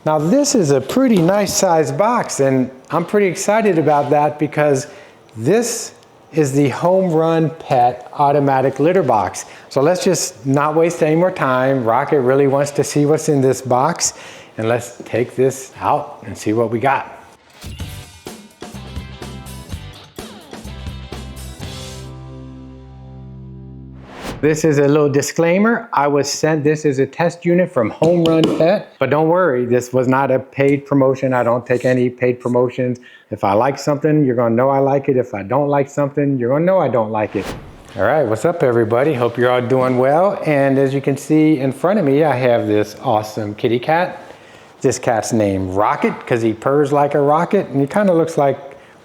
Now this is a pretty nice sized box, and I'm pretty excited about that because this is the HomeRun Pet automatic litter box. So let's just not waste any more time. Rocket really wants to see what's in this box, and let's take this out and see what we got. This is a little disclaimer. I was sent this as a test unit from HomeRun Pet, but don't worry, this was not a paid promotion. I don't take any paid promotions. If I like something, you're gonna know I like it. If I don't like something, you're gonna know I don't like it. All right, what's up everybody? Hope you're all doing well. And as you can see in front of me, I have this awesome kitty cat. This cat's named Rocket because he purrs like a rocket, and he kind of looks like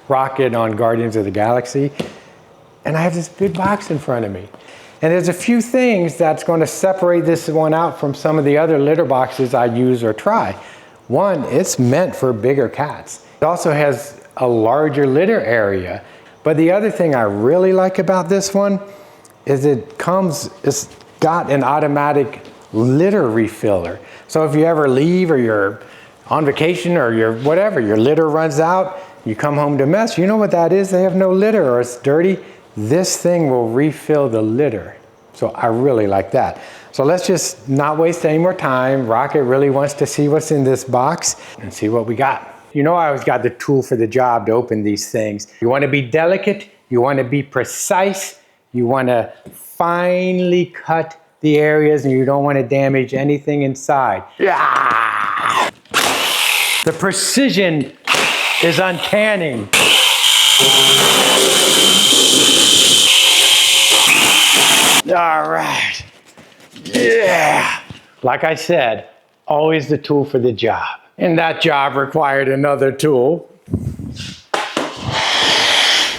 Rocket on Guardians of the Galaxy. And I have this big box in front of me. And there's a few things that's going to separate this one out from some of the other litter boxes I use or try. One, it's meant for bigger cats. It also has a larger litter area. But the other thing I really like about this one is it's got an automatic litter refiller. So if you ever leave or you're on vacation or you're whatever, your litter runs out, you come home to mess, you know what that is? They have no litter or it's dirty. This thing will refill the litter. So I really like that. So let's just not waste any more time. Rocket really wants to see what's in this box and see what we got. You know I always got the tool for the job to open these things. You want to be delicate, you want to be precise, you want to finely cut the areas, and you don't want to damage anything inside. Yeah! The precision is uncanny. All right, yeah. Like I said, always the tool for the job. And that job required another tool.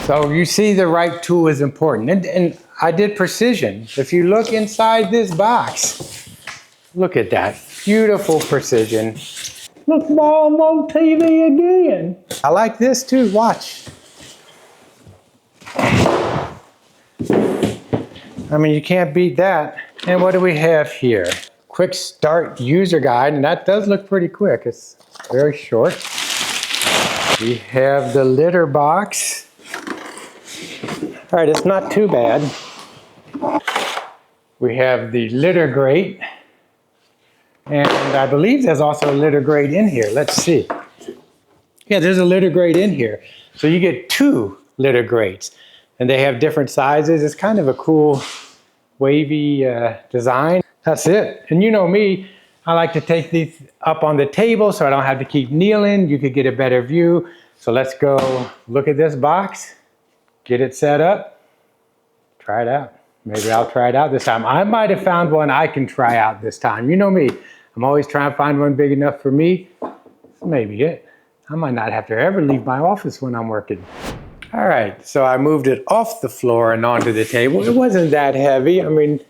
So you see the right tool is important. And I did precision. If you look inside this box, look at that, beautiful precision. Look, Mom on TV again. I like this too, watch. I mean, you can't beat that. And what do we have here? Quick start user guide, and that does look pretty quick. It's very short. We have the litter box. All right, it's not too bad. We have the litter grate. And I believe there's also a litter grate in here. Let's see. Yeah, there's a litter grate in here. So you get 2 litter grates. And they have different sizes. It's kind of a cool wavy design. That's it. And you know me, I like to take these up on the table so I don't have to keep kneeling. You could get a better view. So let's go look at this box, get it set up, try it out. Maybe I'll try it out this time. I might have found one I can try out this time. You know me, I'm always trying to find one big enough for me. This may be it. I might not have to ever leave my office when I'm working. All right, so I moved it off the floor and onto the table. It wasn't that heavy. I mean,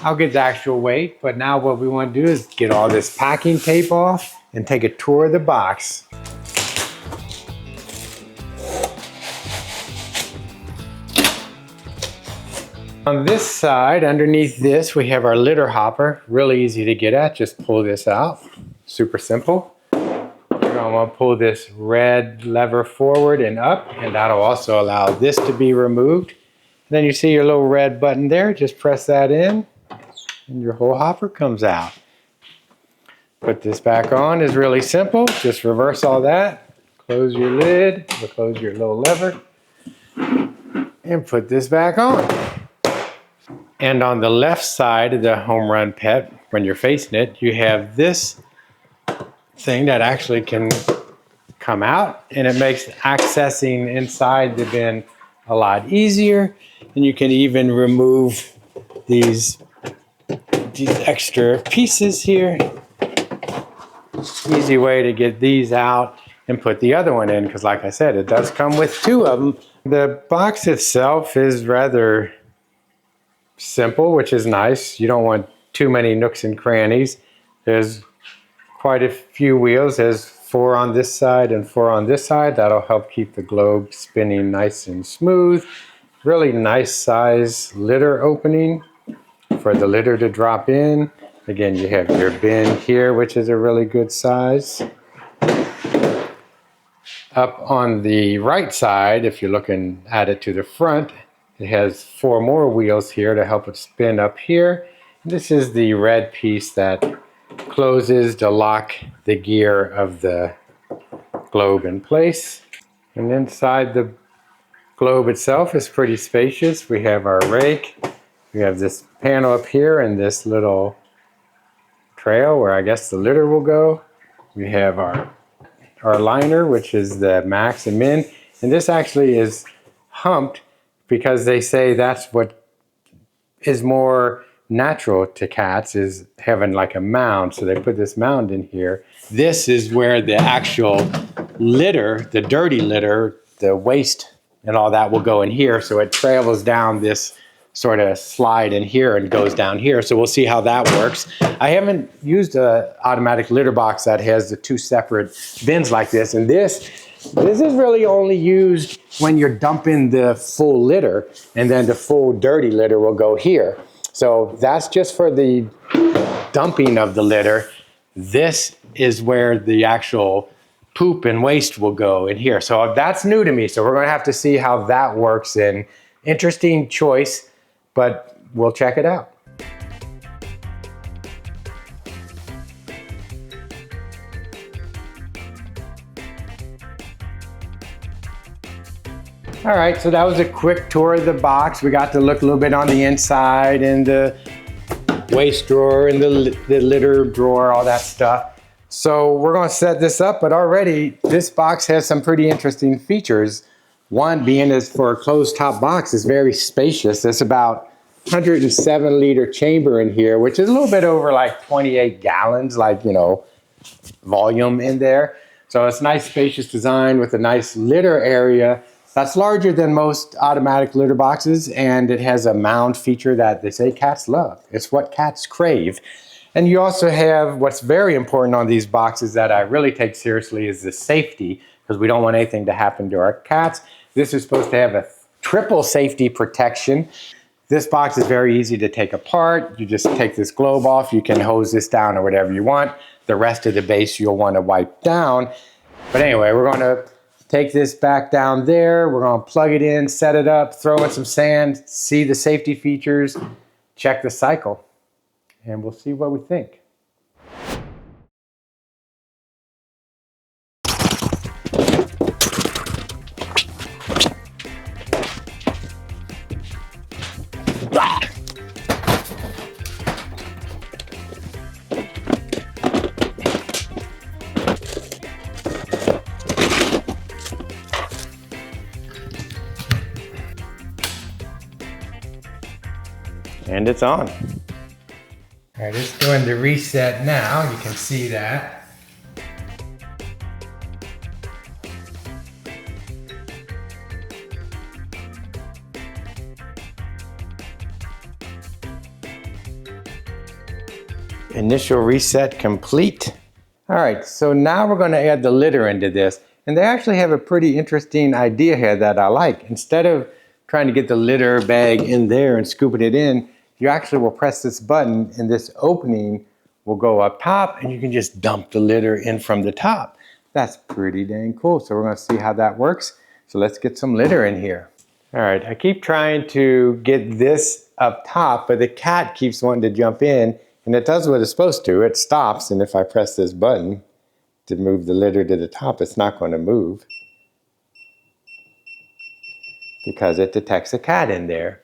I'll get the actual weight, but now what we want to do is get all this packing tape off and take a tour of the box. On this side, underneath this, we have our litter hopper. Really easy to get at. Just pull this out. Super simple. I'm going to pull this red lever forward and up, and that'll also allow this to be removed. Then you see your little red button there. Just press that in, and your whole hopper comes out. Put this back on is really simple. Just reverse all that. Close your lid, or close your little lever, and put this back on. And on the left side of the HomeRun Pet, when you're facing it, you have this thing that actually can come out, and it makes accessing inside the bin a lot easier. And you can even remove these extra pieces here. Easy way to get these out and put the other one in, because like I said, it does come with 2 of them. The box itself is rather simple, which is nice. You don't want too many nooks and crannies. There's quite a few wheels. There's 4 on this side and 4 on this side. That'll help keep the globe spinning nice and smooth. Really nice size litter opening for the litter to drop in. Again, you have your bin here, which is a really good size. Up on the right side, if you're looking at it to the front, it has 4 more wheels here to help it spin up here. This is the red piece that closes to lock the gear of the globe in place. And inside the globe itself is pretty spacious. We have our rake. We have this panel up here and this little trail where I guess the litter will go. We have our liner, which is the max and min. And this actually is humped because they say that's what is more natural to cats, is having like a mound. So they put this mound in here. This is where the actual litter, the dirty litter, the waste and all that will go in here. So it travels down this sort of slide in here and goes down here. So we'll see how that works. I haven't used an automatic litter box that has the 2 separate bins like this. And this is really only used when you're dumping the full litter, and then the full dirty litter will go here. So that's just for the dumping of the litter. This is where the actual poop and waste will go in here. So that's new to me. So we're going to have to see how that works. And interesting choice, but we'll check it out. All right, so that was a quick tour of the box. We got to look a little bit on the inside and the waste drawer and the litter drawer, all that stuff. So we're going to set this up, but already this box has some pretty interesting features. One being is for a closed top box is very spacious. There's about 107 liter chamber in here, which is a little bit over like 28 gallons, like, you know, volume in there. So it's nice spacious design with a nice litter area that's larger than most automatic litter boxes, and it has a mound feature that they say cats love. It's what cats crave. And you also have what's very important on these boxes that I really take seriously is the safety, because we don't want anything to happen to our cats. This is supposed to have a triple safety protection. This box is very easy to take apart. You just take this globe off. You can hose this down or whatever you want. The rest of the base you'll want to wipe down. But anyway, we're going to take this back down there. We're going to plug it in, set it up, throw in some sand, see the safety features, check the cycle, and we'll see what we think. And it's on. All right, it's doing the reset now. You can see that. Initial reset complete. All right, so now we're going to add the litter into this. And they actually have a pretty interesting idea here that I like. Instead of trying to get the litter bag in there and scooping it in, you actually will press this button and this opening will go up top and you can just dump the litter in from the top. That's pretty dang cool. So we're going to see how that works. So let's get some litter in here. All right, I keep trying to get this up top, but the cat keeps wanting to jump in, and it does what it's supposed to. It stops, and if I press this button to move the litter to the top, it's not going to move because it detects a cat in there.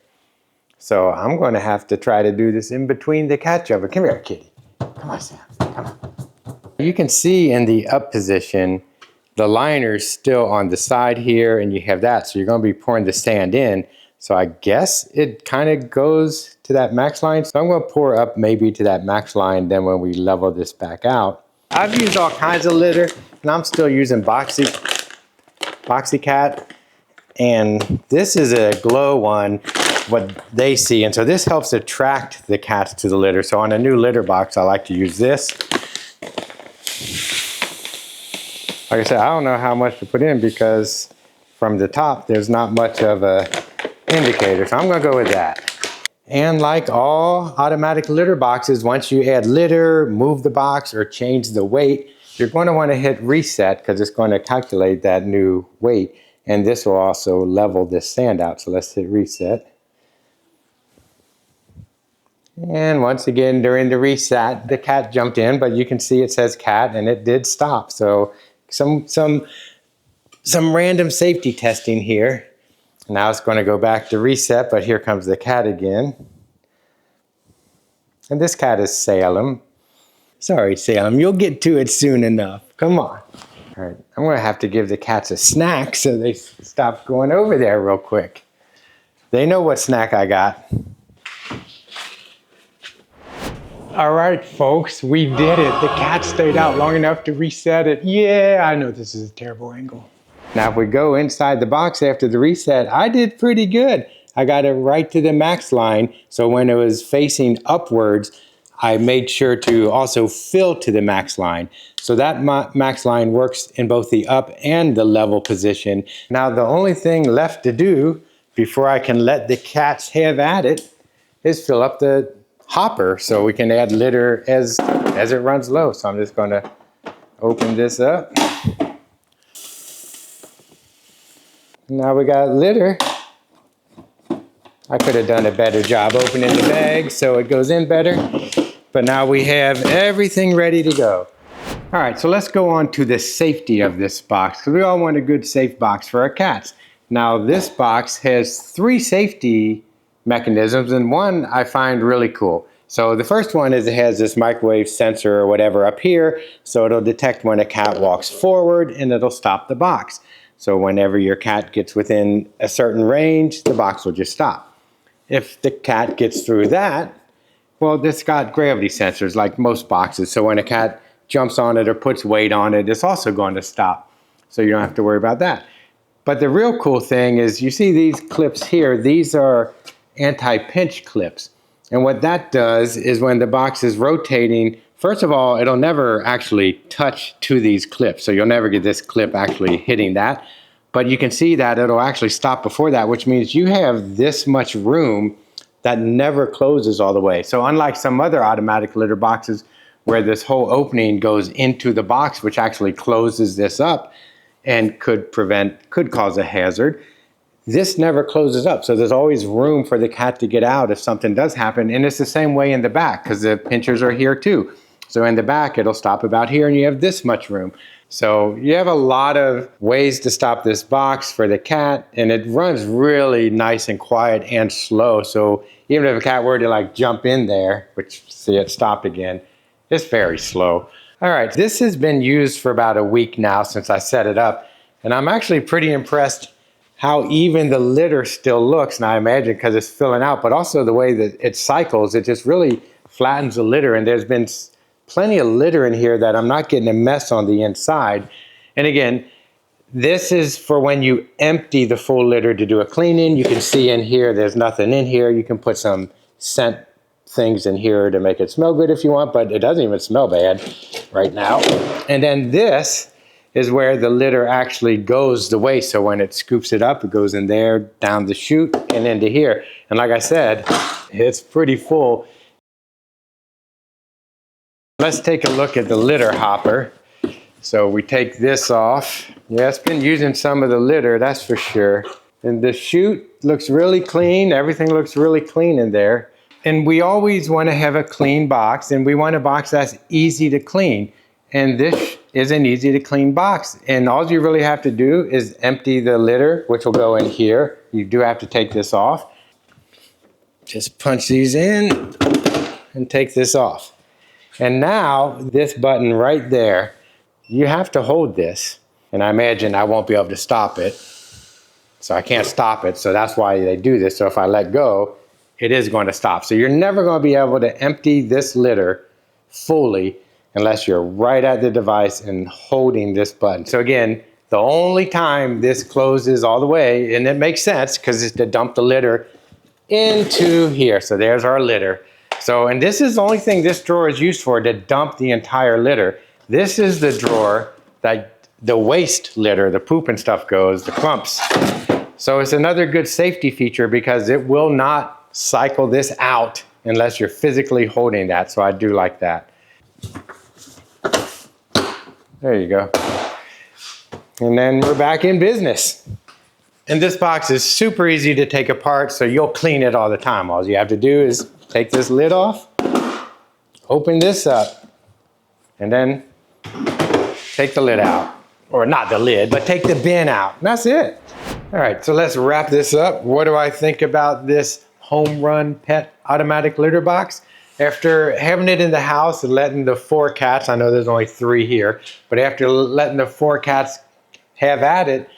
So I'm going to have to try to do this in between the cat jumper. Come here, kitty. Come on, Sam. Come on. You can see in the up position, the liner's still on the side here, and you have that. So you're going to be pouring the sand in. So I guess it kind of goes to that max line. So I'm going to pour up maybe to that max line. Then when we level this back out, I've used all kinds of litter, and I'm still using Boxy Cat. And this is a glow one, what they see. And so this helps attract the cats to the litter. So on a new litter box, I like to use this. Like I said, I don't know how much to put in because from the top, there's not much of a indicator. So I'm gonna go with that. And like all automatic litter boxes, once you add litter, move the box, or change the weight, you're going to want to hit reset because it's going to calculate that new weight. And this will also level this sand out. So let's hit reset. And once again, during the reset, the cat jumped in, but you can see it says cat and it did stop. So some random safety testing here. Now it's going to go back to reset, but here comes the cat again. And this cat is Salem. Sorry, Salem, you'll get to it soon enough. Come on. All right, I'm going to have to give the cats a snack so they stop going over there real quick. They know what snack I got. All right, folks, we did it. The cat stayed out long enough to reset it. Yeah, I know this is a terrible angle. Now, if we go inside the box after the reset, I did pretty good. I got it right to the max line. So when it was facing upwards, I made sure to also fill to the max line. So that max line works in both the up and the level position. Now, the only thing left to do before I can let the cats have at it is fill up the hopper so we can add litter as it runs low. So I'm just going to open this up. Now we got litter. I could have done a better job opening the bag so it goes in better, but now we have everything ready to go. All right, so let's go on to the safety of this box because we all want a good safe box for our cats. Now this box has 3 safety mechanisms, and one I find really cool. So the first one is it has this microwave sensor or whatever up here, so it'll detect when a cat walks forward and it'll stop the box. So whenever your cat gets within a certain range, the box will just stop. If the cat gets through that, well, it's got gravity sensors like most boxes, so when a cat jumps on it or puts weight on it, it's also going to stop. So you don't have to worry about that. But the real cool thing is you see these clips here, these are anti-pinch clips. And what that does is when the box is rotating, first of all, it'll never actually touch to these clips. So you'll never get this clip actually hitting that. But you can see that it'll actually stop before that, which means you have this much room that never closes all the way. So unlike some other automatic litter boxes where this whole opening goes into the box, which actually closes this up and could cause a hazard, this never closes up. So there's always room for the cat to get out if something does happen. And it's the same way in the back because the pinchers are here too. So in the back, it'll stop about here and you have this much room. So you have a lot of ways to stop this box for the cat, and it runs really nice and quiet and slow. So even if a cat were to like jump in there, which see it stopped again, it's very slow. All right, this has been used for about a week now since I set it up, and I'm actually pretty impressed how even the litter still looks. And I imagine because it's filling out, but also the way that it cycles, it just really flattens the litter. And there's been plenty of litter in here that I'm not getting a mess on the inside. And again, this is for when you empty the full litter to do a cleaning. You can see in here, there's nothing in here. You can put some scent things in here to make it smell good if you want, but it doesn't even smell bad right now. And then this is where the litter actually goes the waste. So when it scoops it up, it goes in there, down the chute, and into here. And like I said, it's pretty full. Let's take a look at the litter hopper. So we take this off. Yeah, it's been using some of the litter, that's for sure. And the chute looks really clean. Everything looks really clean in there. And we always want to have a clean box, and we want a box that's easy to clean. And this is an easy to clean box. And all you really have to do is empty the litter, which will go in here. You do have to take this off. Just punch these in and take this off. And now this button right there, you have to hold this. And I imagine I won't be able to stop it. So I can't stop it. So that's why they do this. So if I let go, it is going to stop. So you're never going to be able to empty this litter fully unless you're right at the device and holding this button. So again, the only time this closes all the way, and it makes sense because it's to dump the litter into here. So there's our litter. So, and this is the only thing this drawer is used for, to dump the entire litter. This is the drawer that the waste litter, the poop and stuff goes, the clumps. So it's another good safety feature because it will not cycle this out unless you're physically holding that. So I do like that. There you go. And then we're back in business. And this box is super easy to take apart, so you'll clean it all the time. All you have to do is take this lid off, open this up, and then take the lid out. Or not the lid, but take the bin out. And that's it. All right, so let's wrap this up. What do I think about this HomeRun Pet automatic litter box? After having it in the house and letting the 4 cats, I know there's only 3 here, but after letting the 4 cats have at it,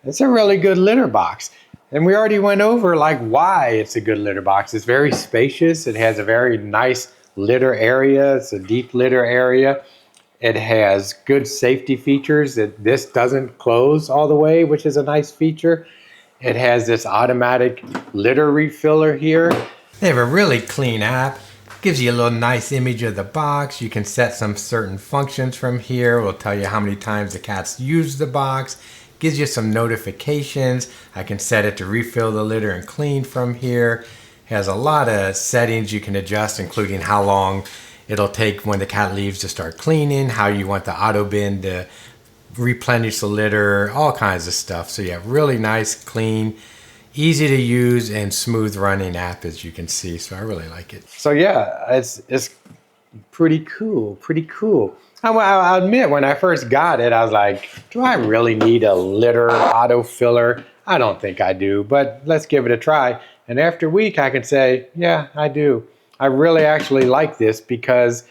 it's a really good litter box. And we already went over like why it's a good litter box. It's very spacious. It has a very nice litter area. It's a deep litter area. It has good safety features. This doesn't close all the way, which is a nice feature. It has this automatic litter refiller here. They have a really clean app. Gives you a little nice image of the box. You can set some certain functions from here. We'll tell you how many times the cats use the box. Gives you some notifications. I can set it to refill the litter and clean from here. Has a lot of settings you can adjust, including how long it'll take when the cat leaves to start cleaning, how you want the auto bin to replenish the litter, all kinds of stuff. So yeah, really nice, clean, easy to use, and smooth running app, as you can see. So I really like it. So yeah, it's pretty cool, pretty cool. I'll admit, when I first got it, I was like, do I really need a litter auto filler? I don't think I do, but let's give it a try. And after a week, I can say, yeah, I do. I really actually like this because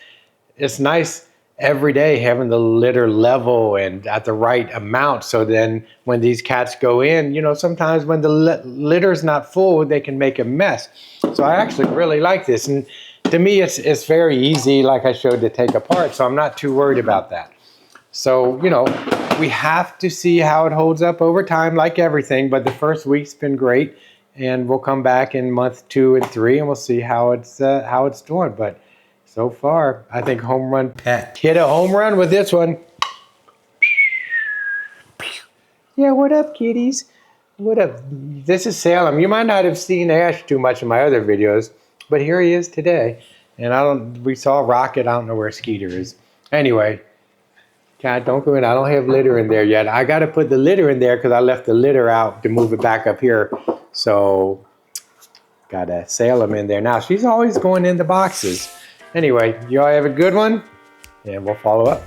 it's nice every day having the litter level and at the right amount. So then when these cats go in, you know, sometimes when the litter's not full, they can make a mess. So I actually really like this. And to me, it's very easy, like I showed, to take apart. So I'm not too worried about that. So, you know, we have to see how it holds up over time, like everything. But the first week's been great. And we'll come back in month 2 and 3 and we'll see how it's doing. But so far, I think HomeRun Pet hit a home run with this one. Yeah, what up, kitties? What up? This is Salem. You might not have seen Ash too much in my other videos, but here he is today. And we saw Rocket. I don't know where Skeeter is. Anyway, cat, don't go in. I don't have litter in there yet. I got to put the litter in there because I left the litter out to move it back up here. So, got to sail them in there. Now, she's always going in the boxes. Anyway, you all have a good one, and we'll follow up.